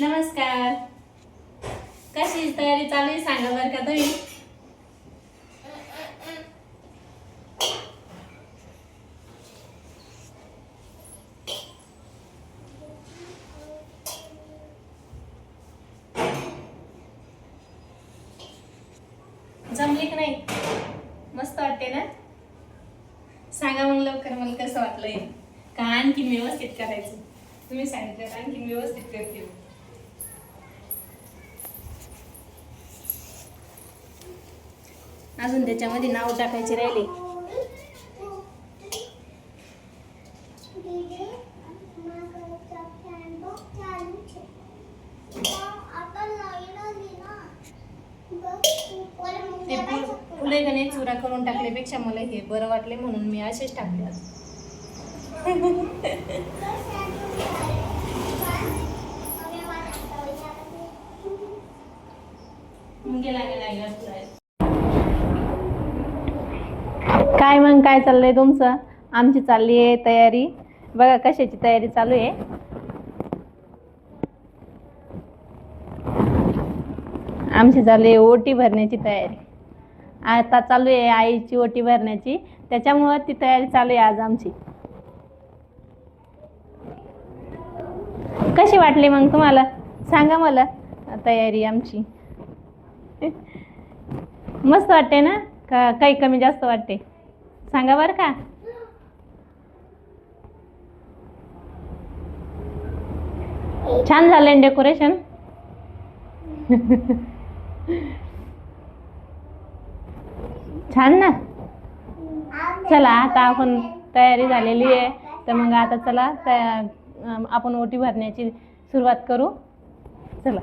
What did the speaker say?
नमस्कार. कशी तयारी चालू आहे सांगा बरं का तुम्ही. जमली की नाही? मस्त वाटते ना? सांगा मग लवकर मला कसं वाटलंय. का आणखी व्यवस्थित करायचं? तुम्ही सांगितलं आणखी व्यवस्थित करते. अजून त्याच्यामध्ये नाव टाकायचे राहिले. फुले गणे चुरा करून टाकल्यापेक्षा मला हे बरं वाटले म्हणून मी असेच टाकले. काय मग काय चाललंय तुमचं? आमची चालली आहे तयारी. बघा कशाची तयारी चालू आहे. आमची चालू आहे ओटी भरण्याची तयारी. आता चालू आहे आईची ओटी भरण्याची, त्याच्यामुळं ती तयारी चालू आहे आज आमची. कशी वाटली मग तुम्हाला? सांगा मला. तयारी आमची मस्त वाटते ना? का काही कमी जास्त वाटते? सांगा बरं का. छान झालं डेकोरेशन. छान ना. चला आता आपण तयारी झालेली आहे, तर मग आता चला आपण ओटी भरण्याची सुरुवात करू. चला.